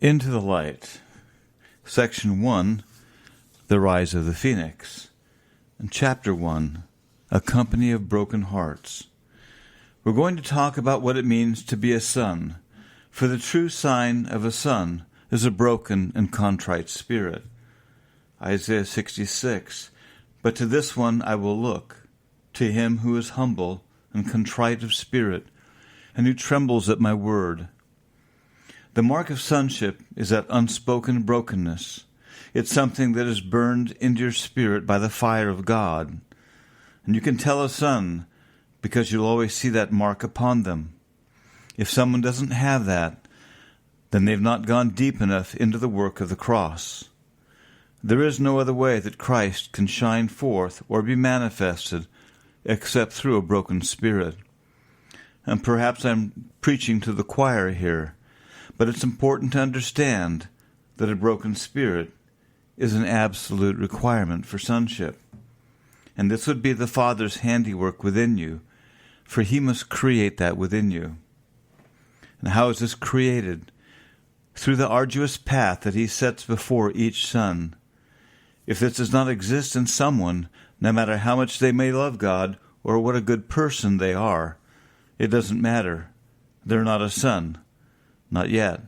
Into the Light, Section 1, The Rise of the Phoenix, and Chapter 1, A Company of Broken Hearts. We're going to talk about what it means to be a son, for the true sign of a son is a broken and contrite spirit. Isaiah 66, But to this one I will look, to him who is humble and contrite of spirit, and who trembles at my word. The mark of sonship is that unspoken brokenness. It's something that is burned into your spirit by the fire of God. And you can tell a son because you'll always see that mark upon them. If someone doesn't have that, then they've not gone deep enough into the work of the cross. There is no other way that Christ can shine forth or be manifested except through a broken spirit. And perhaps I'm preaching to the choir here, but it's important to understand that a broken spirit is an absolute requirement for sonship. And this would be the Father's handiwork within you, for He must create that within you. And how is this created? Through the arduous path that He sets before each son. If this does not exist in someone, no matter how much they may love God or what a good person they are, it doesn't matter. They're not a son. Not yet.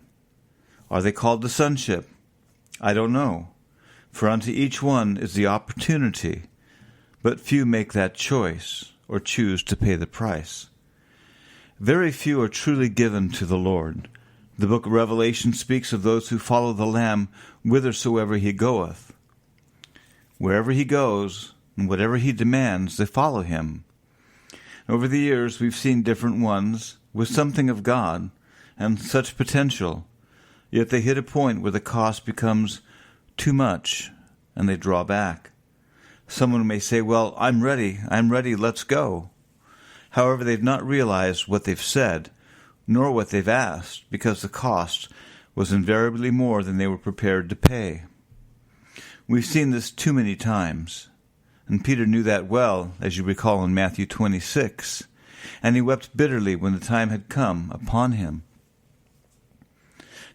Are they called to sonship? I don't know. For unto each one is the opportunity, but few make that choice or choose to pay the price. Very few are truly given to the Lord. The book of Revelation speaks of those who follow the Lamb whithersoever He goeth. Wherever He goes, and whatever He demands, they follow Him. Over the years, we've seen different ones with something of God and such potential, yet they hit a point where the cost becomes too much, and they draw back. Someone may say, well, I'm ready, let's go. However, they've not realized what they've said, nor what they've asked, because the cost was invariably more than they were prepared to pay. We've seen this too many times, and Peter knew that well, as you recall in Matthew 26, and he wept bitterly when the time had come upon him.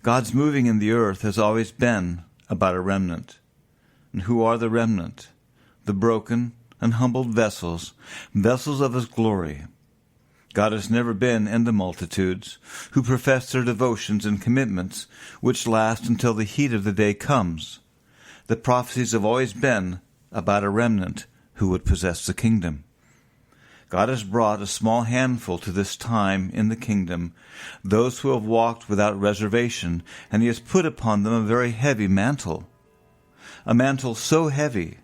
God's moving in the earth has always been about a remnant. And who are the remnant? The broken and humbled vessels of His glory. God has never been in the multitudes who profess their devotions and commitments, which last until the heat of the day comes. The prophecies have always been about a remnant who would possess the kingdom. God has brought a small handful to this time in the kingdom, those who have walked without reservation, and He has put upon them a very heavy mantle. A mantle so heavy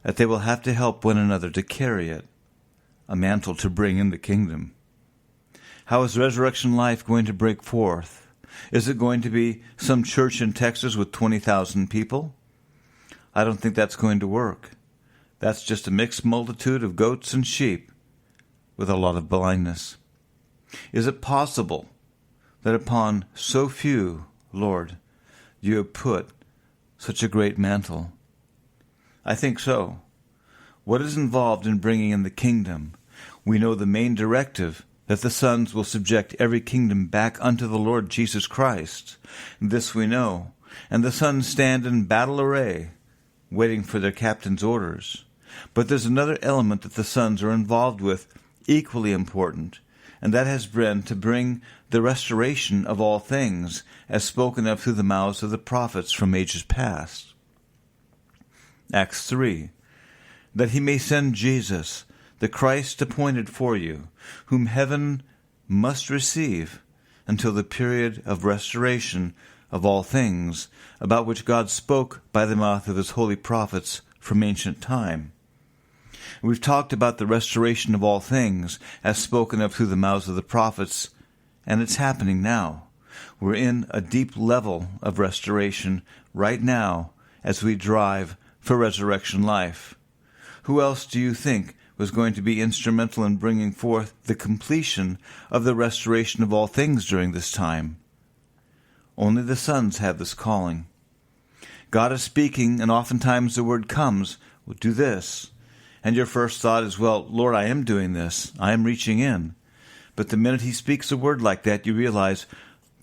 that they will have to help one another to carry it. A mantle to bring in the kingdom. How is resurrection life going to break forth? Is it going to be some church in Texas with 20,000 people? I don't think that's going to work. That's just a mixed multitude of goats and sheep with a lot of blindness. Is it possible that upon so few, Lord, You have put such a great mantle? I think so. What is involved in bringing in the kingdom? We know the main directive, that the sons will subject every kingdom back unto the Lord Jesus Christ. This we know. And the sons stand in battle array, waiting for their captain's orders. But there's another element that the sons are involved with, equally important, and that has been to bring the restoration of all things, as spoken of through the mouths of the prophets from ages past. Acts 3, that He may send Jesus, the Christ appointed for you, whom heaven must receive until the period of restoration of all things, about which God spoke by the mouth of His holy prophets from ancient time. We've talked about the restoration of all things as spoken of through the mouths of the prophets, and it's happening now. We're in a deep level of restoration right now as we drive for resurrection life. Who else do you think was going to be instrumental in bringing forth the completion of the restoration of all things during this time? Only the sons have this calling. God is speaking, and oftentimes the word comes, well, do this. And your first thought is, well, Lord, I am doing this. I am reaching in. But the minute He speaks a word like that, you realize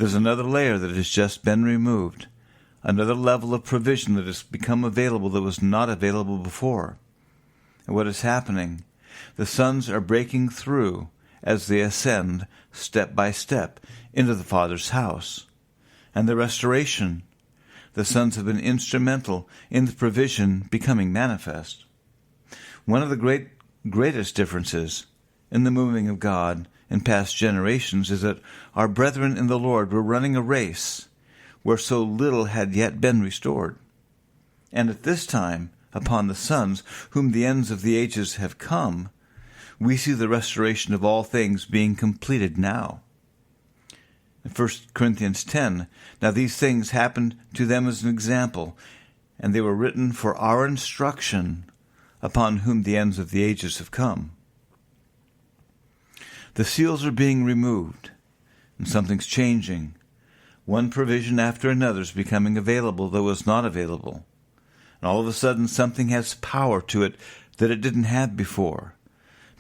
There's another layer that has just been removed, another level of provision that has become available that was not available before. And what is happening? The sons are breaking through as they ascend step by step into the Father's house. And the restoration, the sons have been instrumental in the provision becoming manifest. One of the greatest differences in the moving of God in past generations is that our brethren in the Lord were running a race where so little had yet been restored. And at this time, upon the sons, whom the ends of the ages have come, we see the restoration of all things being completed now. In 1 Corinthians 10, now these things happened to them as an example, and they were written for our instruction, upon whom the ends of the ages have come. The seals are being removed, and something's changing. One provision after another is becoming available that was not available. And all of a sudden something has power to it that it didn't have before.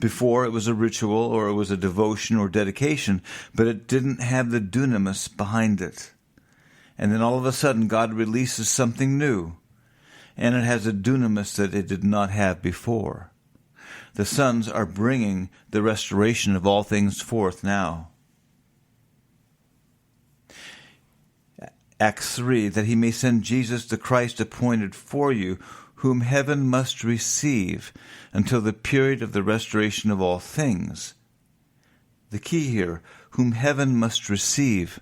Before it was a ritual or it was a devotion or dedication, but it didn't have the dunamis behind it. And then all of a sudden God releases something new, and it has a dunamis that it did not have before. The sons are bringing the restoration of all things forth now. Acts 3, that he may send Jesus the Christ appointed for you, whom heaven must receive until the period of the restoration of all things. The key here, whom heaven must receive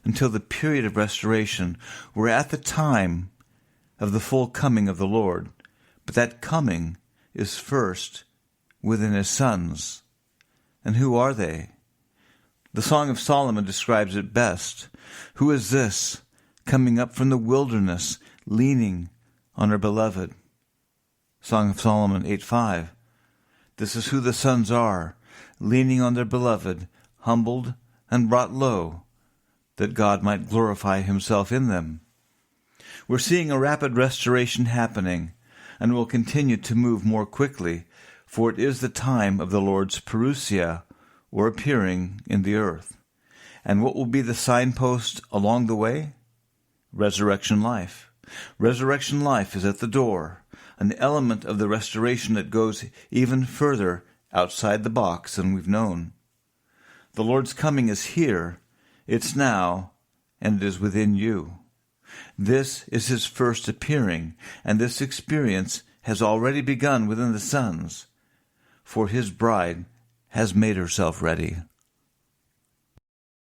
until the period of restoration. We're at the time of the full coming of the Lord, but that coming is first within his sons. And who are they? The Song of Solomon describes it best. Who is this coming up from the wilderness, leaning on her beloved? Song of Solomon 8:5. This is who the sons are, leaning on their beloved, humbled and brought low, that God might glorify himself in them. We're seeing a rapid restoration happening, and will continue to move more quickly, for it is the time of the Lord's parousia, or appearing in the earth. And what will be the signpost along the way? Resurrection life. Resurrection life is at the door, an element of the restoration that goes even further outside the box than we've known. The Lord's coming is here, it's now, and it is within you. This is his first appearing, and this experience has already begun within the sons, for his bride has made herself ready.